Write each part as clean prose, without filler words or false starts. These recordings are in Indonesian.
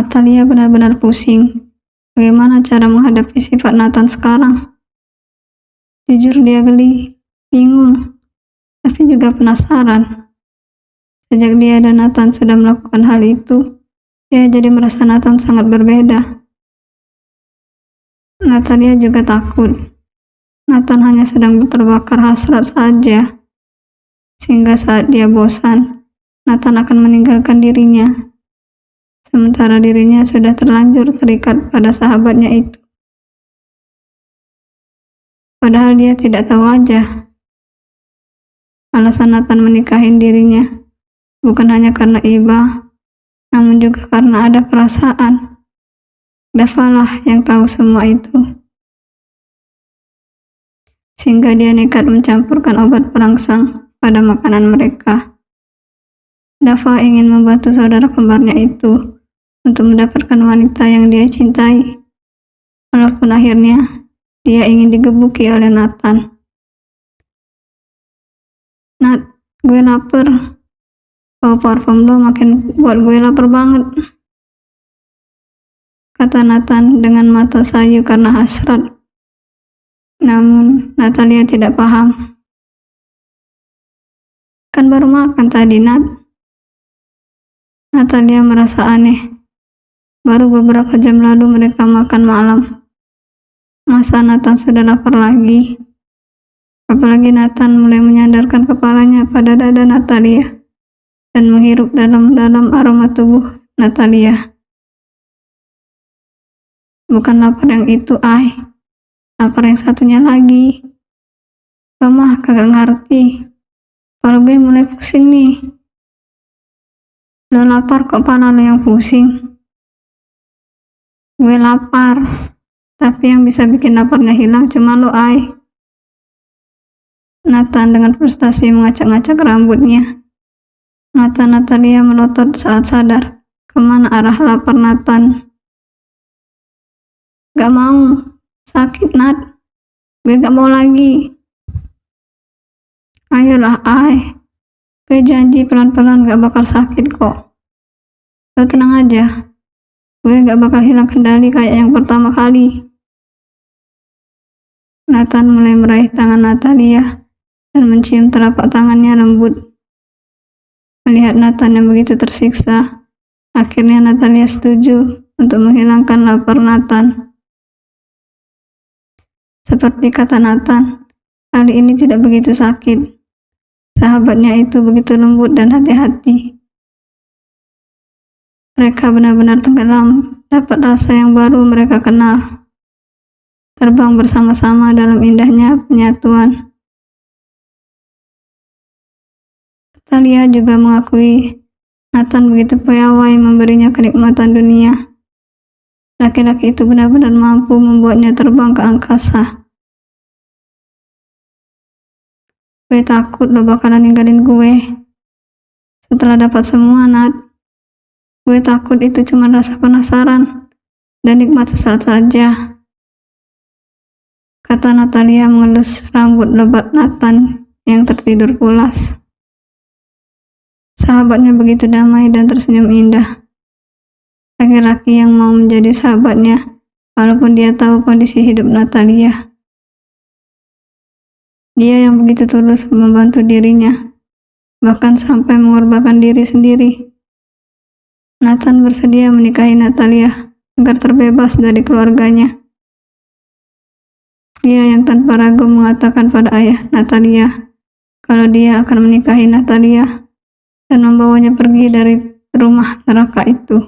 Natalia benar-benar pusing. Bagaimana cara menghadapi sifat Nathan sekarang? Jujur dia geli, bingung, tapi juga penasaran. Sejak dia dan Nathan sudah melakukan hal itu, dia jadi merasa Nathan sangat berbeda. Natalia juga takut. Nathan hanya sedang terbakar hasrat saja. Sehingga saat dia bosan, Nathan akan meninggalkan dirinya. Sementara dirinya sudah terlanjur terikat pada sahabatnya itu. Padahal dia tidak tahu aja. Alasan Nathan menikahin dirinya bukan hanya karena iba, namun juga karena ada perasaan. Dava lah yang tahu semua itu. Sehingga dia nekat mencampurkan obat perangsang pada makanan mereka. Dava ingin membantu saudara kembarnya itu untuk mendapatkan wanita yang dia cintai. Walaupun akhirnya dia ingin digebuki oleh Nathan. Nat, gue lapar. Bau parfum lo makin buat gue lapar banget, kata Nathan dengan mata sayu karena hasrat. Namun Natalia tidak paham. Kan baru makan tadi, Nat. Natalia merasa aneh. Baru beberapa jam lalu mereka makan malam. Masa Nathan sudah lapar lagi? Apalagi Nathan mulai menyandarkan kepalanya pada dada Natalia dan menghirup dalam-dalam aroma tubuh Natalia. Bukan lapar yang itu, lapar yang satunya lagi. Mah kagak ngerti. Kalau gue mulai pusing nih. Lo lapar kok pala lo yang pusing? Gue lapar, tapi yang bisa bikin laparnya hilang cuma lo, Nathan dengan frustasi mengacak-ngacak rambutnya. Mata Natalia melotot saat sadar kemana arah lapar Nathan. Gak mau, sakit Nat. Gue gak mau lagi. Ayolah, gue janji pelan-pelan gak bakal sakit kok. Lo tenang aja. Gue gak bakal hilang kendali kayak yang pertama kali. Nathan mulai meraih tangan Natalia dan mencium telapak tangannya lembut. Melihat Nathan yang begitu tersiksa, akhirnya Natalia setuju untuk menghilangkan lapar Nathan. Seperti kata Nathan, kali ini tidak begitu sakit. Sahabatnya itu begitu lembut dan hati-hati. Mereka benar-benar tenggelam, dapat rasa yang baru mereka kenal. Terbang bersama-sama dalam indahnya penyatuan. Natalia juga mengakui Nathan begitu piawai memberinya kenikmatan dunia. Laki-laki itu benar-benar mampu membuatnya terbang ke angkasa. Gue takut lo bakalan ninggalin gue. Setelah dapat semua, Nat. Gue takut itu cuma rasa penasaran dan nikmat sesaat saja, kata Natalia mengelus rambut lebat Nathan yang tertidur pulas. Sahabatnya begitu damai dan tersenyum indah. Laki-laki yang mau menjadi sahabatnya walaupun dia tahu kondisi hidup Natalia. Dia yang begitu tulus membantu dirinya, bahkan sampai mengorbankan diri sendiri. Nathan bersedia menikahi Natalia agar terbebas dari keluarganya. Dia yang tanpa ragu mengatakan pada ayah Natalia kalau dia akan menikahi Natalia dan membawanya pergi dari rumah neraka itu.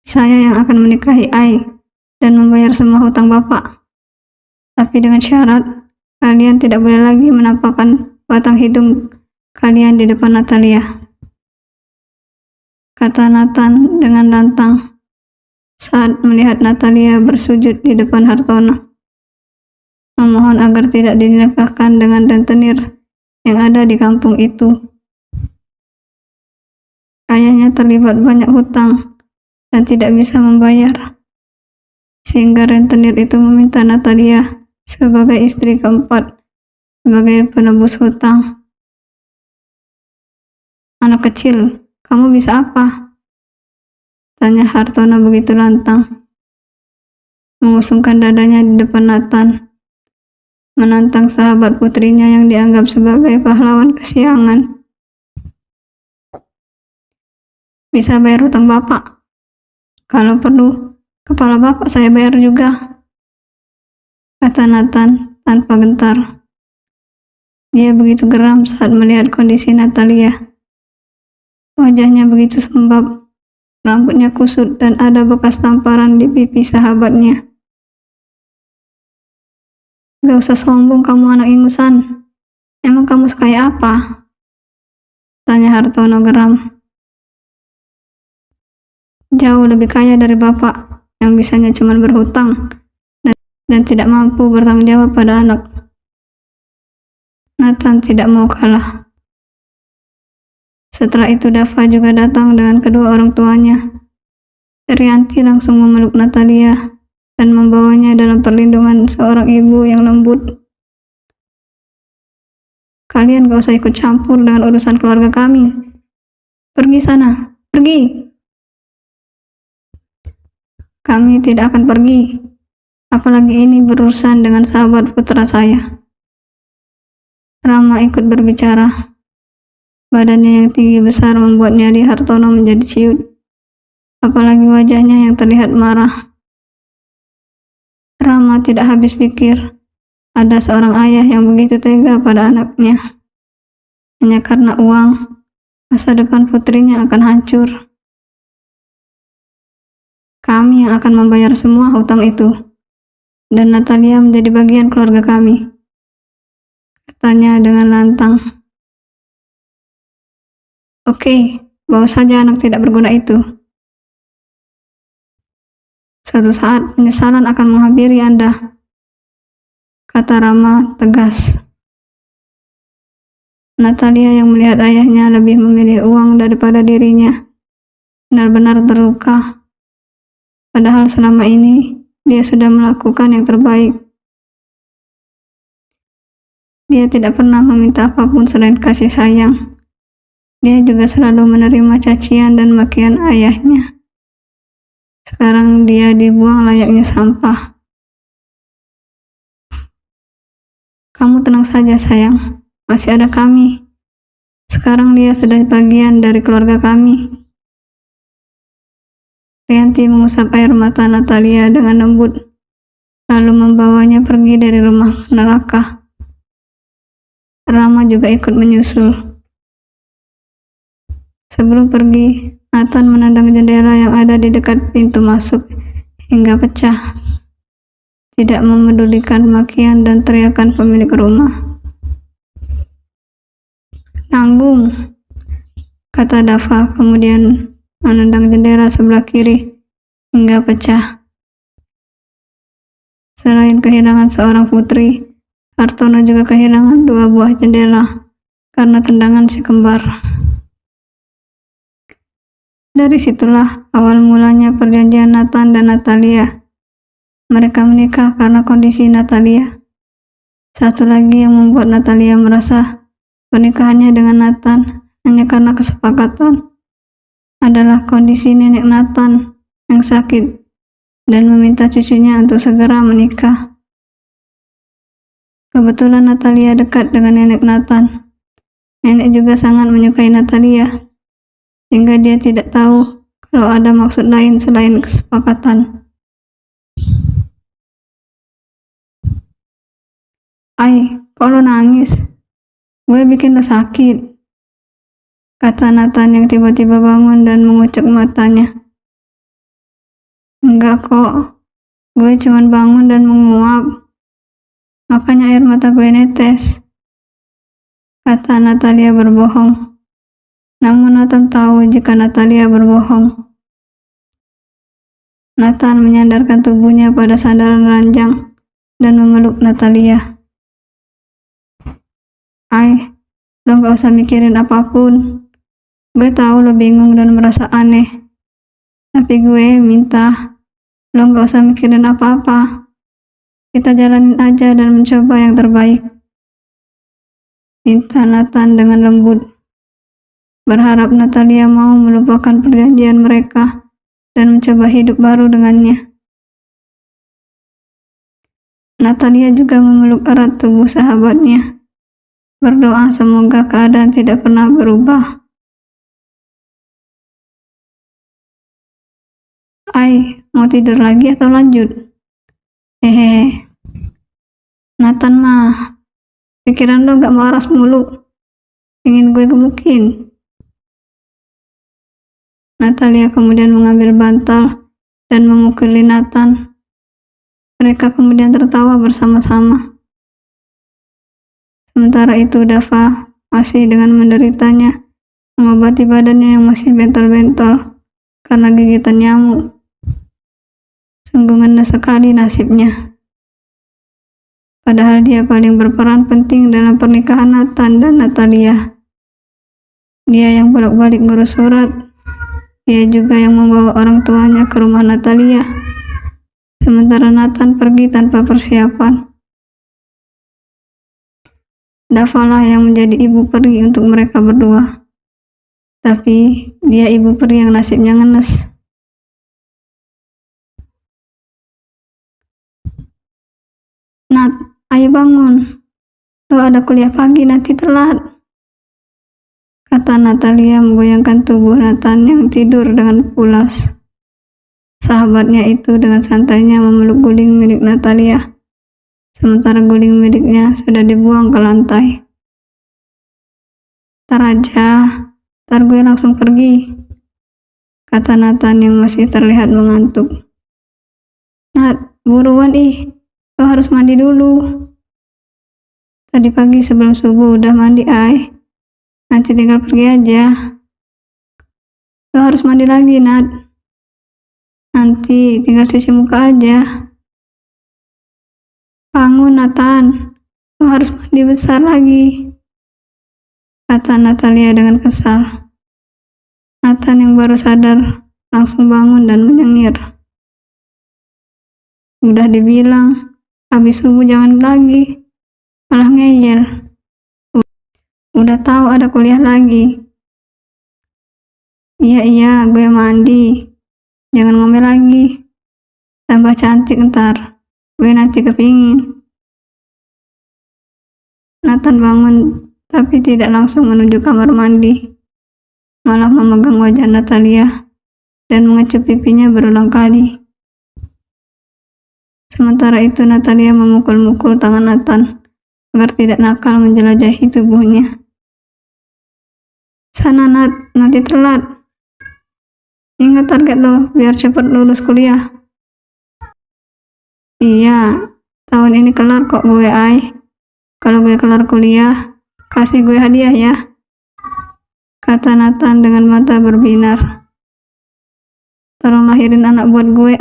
Saya yang akan menikahi Ai dan membayar semua hutang bapak. Tapi dengan syarat, kalian tidak boleh lagi menampakkan batang hidung kalian di depan Natalia, kata Nathan dengan lantang saat melihat Natalia bersujud di depan Hartono, memohon agar tidak dinikahkan dengan rentenir yang ada di kampung itu. Ayahnya terlibat banyak hutang dan tidak bisa membayar, sehingga rentenir itu meminta Natalia sebagai istri keempat sebagai penebus hutang. Anak kecil, kamu bisa apa? Tanya Hartono begitu lantang, mengusungkan dadanya di depan Nathan, menantang sahabat putrinya yang dianggap sebagai pahlawan kesiangan. Bisa bayar hutang bapak. Kalau perlu, kepala bapak saya bayar juga, kata Nathan tanpa gentar. Dia begitu geram saat melihat kondisi Natalia. Wajahnya begitu sembab, rambutnya kusut dan ada bekas tamparan di pipi sahabatnya. Gak usah sombong kamu anak ingusan. Emang kamu sekaya apa? Tanya Hartono geram. Jauh lebih kaya dari bapak yang bisanya cuma berhutang dan tidak mampu bertanggung jawab pada anak. Nathan tidak mau kalah. Setelah itu Dava juga datang dengan kedua orang tuanya. Rianti langsung memeluk Natalia dan membawanya dalam perlindungan seorang ibu yang lembut. Kalian gak usah ikut campur dengan urusan keluarga kami. Pergi sana, pergi. Kami tidak akan pergi. Apalagi ini berurusan dengan sahabat putra saya. Rama ikut berbicara. Badannya yang tinggi besar membuat nyali Hartono menjadi ciut. Apalagi wajahnya yang terlihat marah. Rama tidak habis pikir. Ada seorang ayah yang begitu tega pada anaknya. Hanya karena uang, masa depan putrinya akan hancur. Kami yang akan membayar semua hutang itu. Dan Natalia menjadi bagian keluarga kami. Katanya dengan lantang. Oke, bawa saja anak tidak berguna itu. Suatu saat penyesalan akan menghampiri Anda, kata Rama tegas. Natalia yang melihat ayahnya lebih memilih uang daripada dirinya, benar-benar terluka. Padahal selama ini dia sudah melakukan yang terbaik. Dia tidak pernah meminta apapun selain kasih sayang. Dia juga selalu menerima cacian dan makian ayahnya. Sekarang dia dibuang layaknya sampah. Kamu tenang saja sayang, masih ada kami. Sekarang dia sudah bagian dari keluarga kami. Rianti mengusap air mata Natalia dengan lembut, lalu membawanya pergi dari rumah neraka. Rama juga ikut menyusul. Sebelum pergi, Nathan menendang jendela yang ada di dekat pintu masuk hingga pecah. Tidak memedulikan makian dan teriakan pemilik rumah. Nanggung, kata Dava kemudian menendang jendela sebelah kiri hingga pecah. Selain kehilangan seorang putri, Hartono juga kehilangan 2 buah jendela karena tendangan si kembar. Dari situlah awal mulanya perjanjian Nathan dan Natalia. Mereka menikah karena kondisi Natalia. Satu lagi yang membuat Natalia merasa pernikahannya dengan Nathan hanya karena kesepakatan adalah kondisi nenek Nathan yang sakit dan meminta cucunya untuk segera menikah. Kebetulan Natalia dekat dengan nenek Nathan. Nenek juga sangat menyukai Natalia, hingga dia tidak tahu kalau ada maksud lain selain kesepakatan. Kok lo nangis? Gue bikin lo sakit, kata Nathan yang tiba-tiba bangun dan mengucek matanya. Enggak kok, gue cuman bangun dan menguap, makanya air mata gue netes, kata Natalia berbohong. Namun Nathan tahu jika Natalia berbohong. Nathan menyandarkan tubuhnya pada sandaran ranjang dan memeluk Natalia. Lo gak usah mikirin apapun. Gue tahu lo bingung dan merasa aneh. Tapi gue minta lo gak usah mikirin apa-apa. Kita jalanin aja dan mencoba yang terbaik, minta Nathan dengan lembut. berharap Natalia mau melupakan perjanjian mereka dan mencoba hidup baru dengannya. Natalia juga memeluk erat tubuh sahabatnya, berdoa semoga keadaan tidak pernah berubah. Ai, mau tidur lagi atau lanjut? Hehehe. Nathan mah, pikiran lo gak waras mulu. Ingin gue gebukin. Natalia kemudian mengambil bantal dan memukuli Nathan. Mereka kemudian tertawa bersama-sama. Sementara itu Dava masih dengan menderitanya mengobati badannya yang masih bentol-bentol karena gigitan nyamuk. Sungguh ngena sekali nasibnya. Padahal dia paling berperan penting dalam pernikahan Nathan dan Natalia. Dia yang bolak-balik ngurus surat. Dia juga yang membawa orang tuanya ke rumah Natalia. Sementara Nathan pergi tanpa persiapan. Dava lah yang menjadi ibu peri untuk mereka berdua. Tapi dia ibu peri yang nasibnya ngenes. Nat, ayo bangun. Lo ada kuliah pagi, nanti telat. Kata Natalia menggoyangkan tubuh Nathan yang tidur dengan pulas. Sahabatnya itu dengan santainya memeluk guling milik Natalia, sementara guling miliknya sudah dibuang ke lantai. Tar aja, tar gue langsung pergi, kata Nathan yang masih terlihat mengantuk. Nat, buruan lo harus mandi dulu. Tadi pagi sebelum subuh udah mandi nanti tinggal pergi aja. Lo harus mandi lagi Nat. Nanti tinggal cuci muka aja. Bangun Nathan, lo harus mandi besar lagi, kata Natalia dengan kesal. Nathan yang baru sadar langsung bangun dan menyengir. Udah dibilang, habis subuh jangan lagi, malah ngeyel. Udah tahu ada kuliah lagi. Iya, gue mandi. Jangan ngomel lagi. Tambah cantik ntar. Gue nanti kepingin. Nathan bangun, tapi tidak langsung menuju kamar mandi. Malah memegang wajah Natalia dan mengecup pipinya berulang kali. Sementara itu Natalia memukul-mukul tangan Nathan agar tidak nakal menjelajahi tubuhnya. Sana Nat, nanti telat. Ingat target lo, biar cepat lulus kuliah. Iya, tahun ini kelar kok gue Kalau gue kelar kuliah, kasih gue hadiah ya, kata Nathan dengan mata berbinar. Tolong lahirin anak buat gue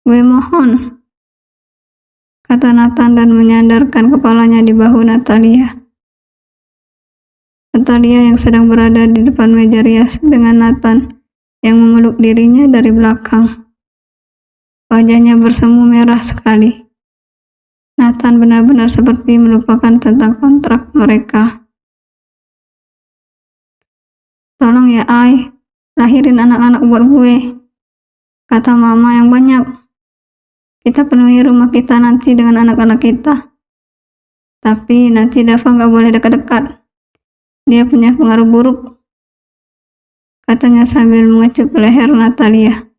gue mohon, kata Nathan dan menyandarkan kepalanya di bahu Natalia. Natalia yang sedang berada di depan meja rias dengan Nathan yang memeluk dirinya dari belakang. Wajahnya bersemu merah sekali. Nathan benar-benar seperti melupakan tentang kontrak mereka. Tolong ya lahirin anak-anak buat gue, kata mama yang banyak. Kita penuhi rumah kita nanti dengan anak-anak kita. Tapi nanti Dava gak boleh dekat-dekat. Dia punya pengaruh buruk, katanya sambil mengecup leher Natalia.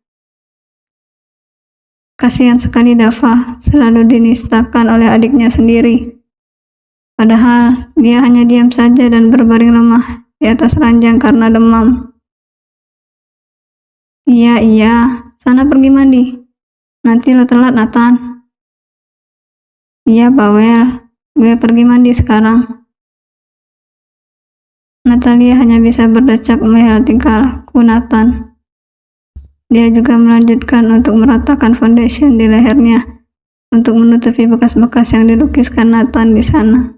Kasihan sekali Dava, selalu dinistakan oleh adiknya sendiri. Padahal dia hanya diam saja dan berbaring lemah di atas ranjang karena demam. Iya, sana pergi mandi. Nanti lo telat Nathan. Iya Bawel, gue pergi mandi sekarang. Natalia hanya bisa berdecak melihat tingkah laku Nathan. Dia juga melanjutkan untuk meratakan foundation di lehernya untuk menutupi bekas-bekas yang dilukiskan Nathan di sana.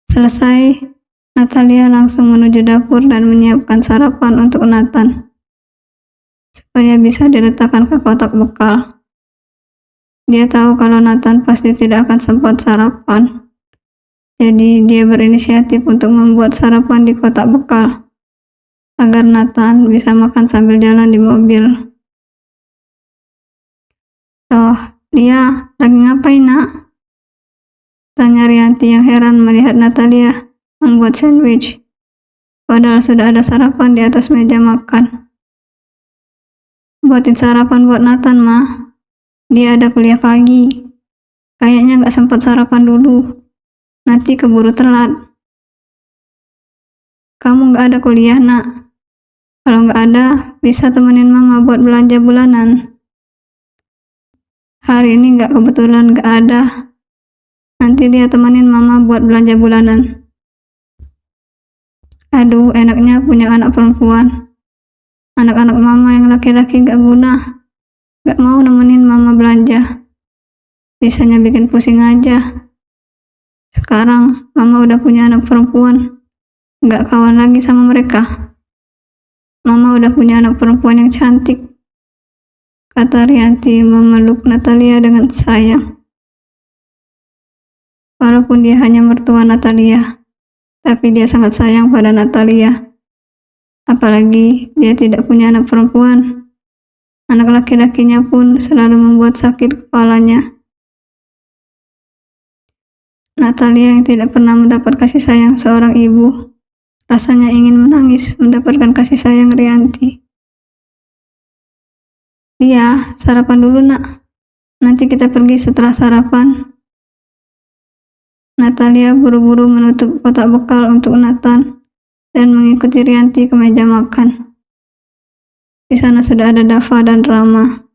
Selesai, Natalia langsung menuju dapur dan menyiapkan sarapan untuk Nathan supaya bisa diletakkan ke kotak bekal. Dia tahu kalau Nathan pasti tidak akan sempat sarapan. Jadi dia berinisiatif untuk membuat sarapan di kotak bekal, agar Nathan bisa makan sambil jalan di mobil. "Loh, Lia, lagi ngapain, Nak?" tanya Rianti yang heran melihat Natalia membuat sandwich, padahal sudah ada sarapan di atas meja makan. "Buatin sarapan buat Nathan, Ma. Dia ada kuliah pagi. Kayaknya nggak sempat sarapan dulu. Nanti keburu telat." "Kamu nggak ada kuliah, Nak? Kalau nggak ada, bisa temenin Mama buat belanja bulanan. Hari ini nggak kebetulan nggak ada. Nanti dia temenin Mama buat belanja bulanan." "Aduh, enaknya punya anak perempuan. Anak-anak Mama yang laki-laki nggak guna. Nggak mau nemenin Mama belanja. Bisanya bikin pusing aja. Sekarang Mama udah punya anak perempuan. Nggak kawan lagi sama mereka. Mama udah punya anak perempuan yang cantik," kata Rianti memeluk Natalia dengan sayang. Walaupun dia hanya mertua Natalia, tapi dia sangat sayang pada Natalia. Apalagi dia tidak punya anak perempuan. Anak laki-lakinya pun selalu membuat sakit kepalanya. Natalia yang tidak pernah mendapat kasih sayang seorang ibu, rasanya ingin menangis mendapatkan kasih sayang Rianti. "Lia, sarapan dulu, Nak. Nanti kita pergi setelah sarapan." Natalia buru-buru menutup kotak bekal untuk Nathan dan mengikuti Rianti ke meja makan. Di sana sudah ada Dava dan Rama.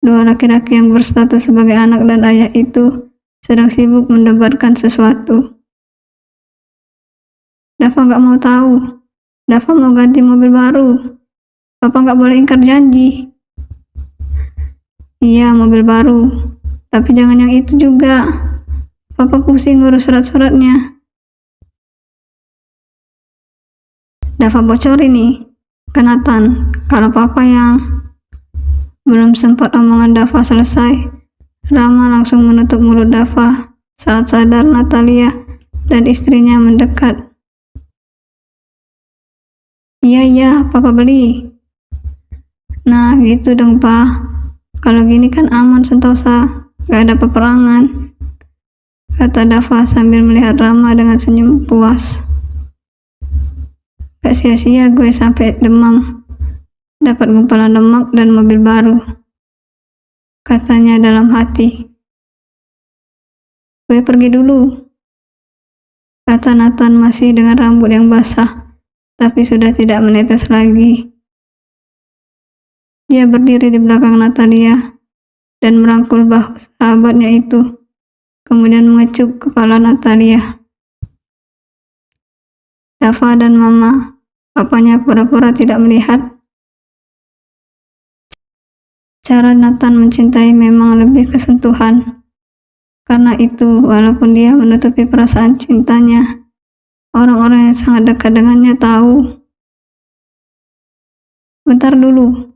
Dua laki-laki yang berstatus sebagai anak dan ayah itu sedang sibuk mendebatkan sesuatu. "Dava nggak mau tahu. Dava mau ganti mobil baru. Papa nggak boleh ingkar janji." "Iya, mobil baru. Tapi jangan yang itu juga. Papa pusing ngurus surat-suratnya." Dava bocorin nih ke Nathan kalau Papa yang... Belum sempat omongan Dava selesai, Rama langsung menutup mulut Dava saat sadar Natalia dan istrinya mendekat. Iya, Papa beli." "Nah, gitu dong, Pa. Kalau gini kan aman sentosa, gak ada peperangan," kata Dava sambil melihat Rama dengan senyum puas. "Gak sia-sia gue sampai demam, dapat gumpalan lemak dan mobil baru," katanya dalam hati. "Gue pergi dulu," kata Nathan masih dengan rambut yang basah, tapi sudah tidak menetes lagi. Dia berdiri di belakang Natalia dan merangkul bahu sahabatnya itu, kemudian mengecup kepala Natalia. Dava dan Mama, papanya pura-pura tidak melihat. Cara Nathan mencintai memang lebih ke sentuhan. Karena itu, walaupun dia menutupi perasaan cintanya, orang-orang yang sangat dekat dengannya tahu. "Bentar dulu,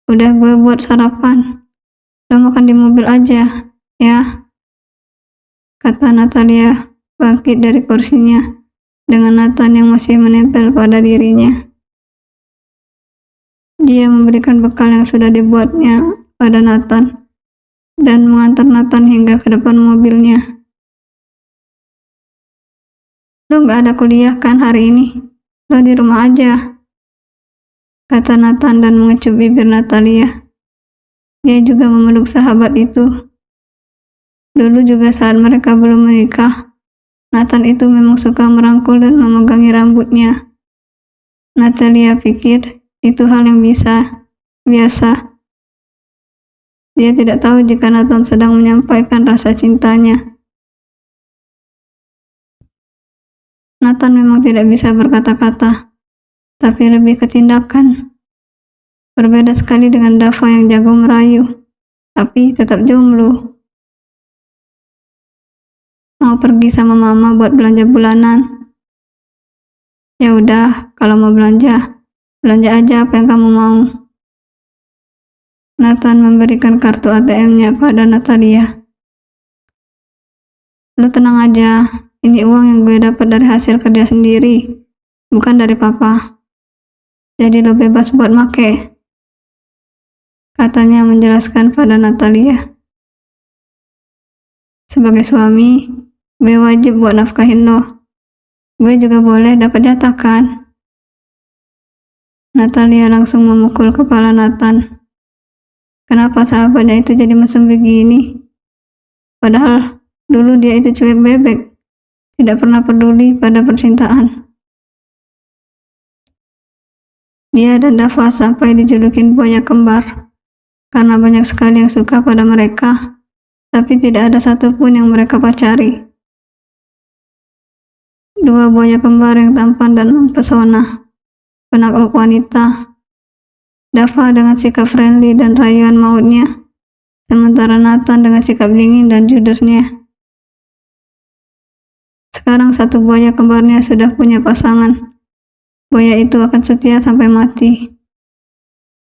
udah gue buat sarapan. Lo makan di mobil aja, ya," kata Natalia bangkit dari kursinya dengan Nathan yang masih menempel pada dirinya. Dia memberikan bekal yang sudah dibuatnya pada Nathan dan mengantar Nathan hingga ke depan mobilnya. "Lo nggak ada kuliah kan hari ini? Lo di rumah aja," kata Nathan dan mengecup bibir Natalia. Dia juga memeluk sahabat itu. Dulu juga saat mereka belum menikah, Nathan itu memang suka merangkul dan memegangi rambutnya. Natalia pikir itu hal yang biasa. Dia tidak tahu jika Nathan sedang menyampaikan rasa cintanya. Nathan memang tidak bisa berkata-kata, tapi lebih ke tindakan. Berbeda sekali dengan Dava yang jago merayu, tapi tetap jomblo. "Mau pergi sama Mama buat belanja bulanan?" "Ya udah, kalau mau belanja aja apa yang kamu mau." Nathan memberikan kartu ATM-nya pada Natalia. Lu tenang aja, ini uang yang gue dapat dari hasil kerja sendiri, bukan dari papa. Jadi lo bebas buat make, katanya menjelaskan pada Natalia. Sebagai suami, gue wajib buat nafkahin lo. Gue juga boleh dapat jatah kan? Natalia langsung memukul kepala Nathan. Kenapa sahabatnya itu jadi mesum begini? Padahal dulu dia itu cuek bebek, tidak pernah peduli pada percintaan. Dia dan Dava sampai dijulukin buaya kembar, karena banyak sekali yang suka pada mereka, tapi tidak ada satupun yang mereka pacari. Dua buaya kembar yang tampan dan mempesona, penakluk wanita. Dava dengan sikap friendly dan rayuan mautnya, sementara Nathan dengan sikap dingin dan judesnya. Sekarang satu buaya kembarnya sudah punya pasangan. Buaya itu akan setia sampai mati.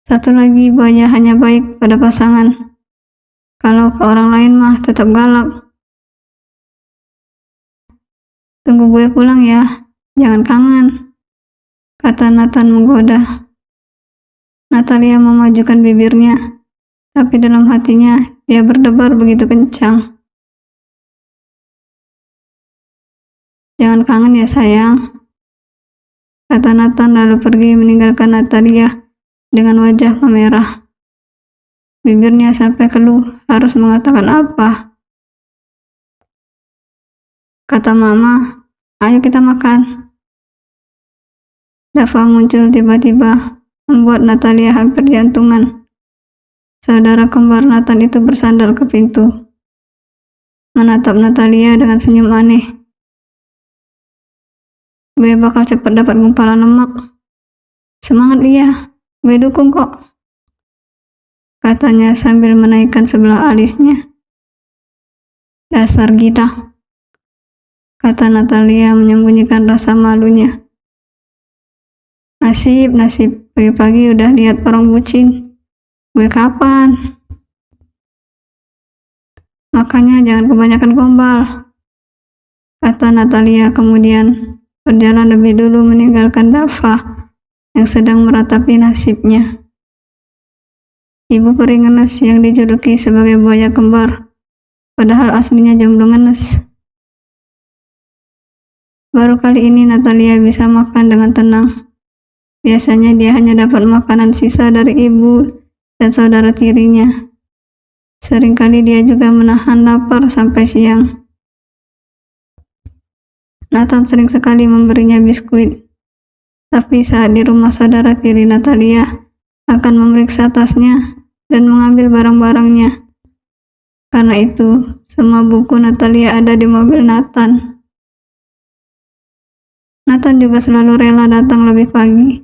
Satu lagi buaya hanya baik pada pasangan. Kalau ke orang lain mah tetap galak. Tunggu gue pulang ya, jangan kangen, kata Nathan menggoda. Natalia memajukan bibirnya, tapi dalam hatinya dia berdebar begitu kencang. Jangan kangen ya sayang, kata Nathan lalu pergi meninggalkan Natalia dengan wajah memerah. Bibirnya sampai keluh harus mengatakan apa. Kata mama, ayo kita makan. Dava muncul tiba-tiba, membuat Natalia hampir jantungan. Saudara kembar Nathan itu bersandar ke pintu, menatap Natalia dengan senyum aneh. Gue bakal cepat dapat gumpalan lemak. Semangat Lia, gue dukung kok, katanya sambil menaikkan sebelah alisnya. Dasar gita, kata Natalia menyembunyikan rasa malunya. Nasib, pagi-pagi udah lihat orang bucin. Gue kapan? Makanya jangan kebanyakan gombal, kata Natalia kemudian berjalan lebih dulu meninggalkan Dava yang sedang meratapi nasibnya. Ibu peri ngenes yang dijuluki sebagai buaya kembar, padahal aslinya jomblo ngenes. Baru kali ini Natalia bisa makan dengan tenang. Biasanya dia hanya dapat makanan sisa dari ibu dan saudara tirinya. Seringkali dia juga menahan lapar sampai siang. Nathan sering sekali memberinya biskuit. Tapi saat di rumah saudara tiri Natalia akan memeriksa tasnya dan mengambil barang-barangnya. Karena itu, semua buku Natalia ada di mobil Nathan. Nathan juga selalu rela datang lebih pagi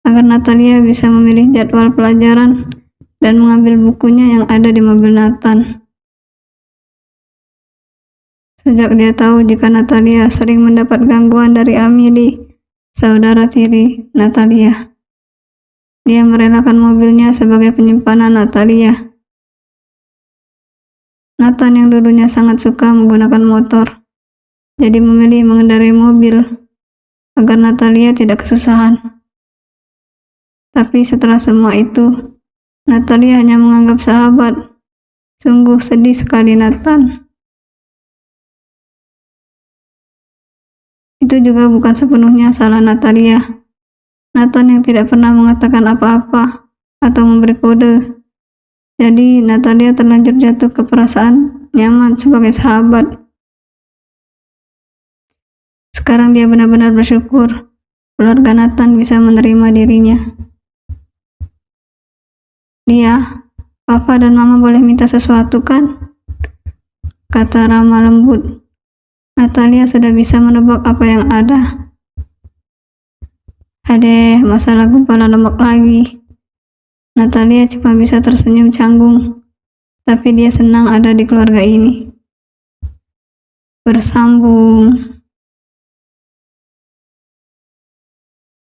agar Natalia bisa memilih jadwal pelajaran dan mengambil bukunya yang ada di mobil Nathan. Sejak dia tahu jika Natalia sering mendapat gangguan dari Amelie, saudara tiri Natalia, dia merelakan mobilnya sebagai penyimpanan Natalia. Nathan yang dulunya sangat suka menggunakan motor, jadi memilih mengendarai mobil agar Natalia tidak kesusahan. Tapi setelah semua itu, Natalia hanya menganggap sahabat. Sungguh sedih sekali Nathan. Itu juga bukan sepenuhnya salah Natalia. Nathan yang tidak pernah mengatakan apa-apa atau memberi kode. Jadi Natalia terlanjur jatuh ke perasaan nyaman sebagai sahabat. Sekarang dia benar-benar bersyukur keluarga Nathan bisa menerima dirinya. Lia, papa dan mama boleh minta sesuatu kan? Kata Rama lembut. Natalia sudah bisa menebak apa yang ada. Adeh, masalah gumpalan lemak lagi. Natalia cuma bisa tersenyum canggung, tapi dia senang ada di keluarga ini. Bersambung.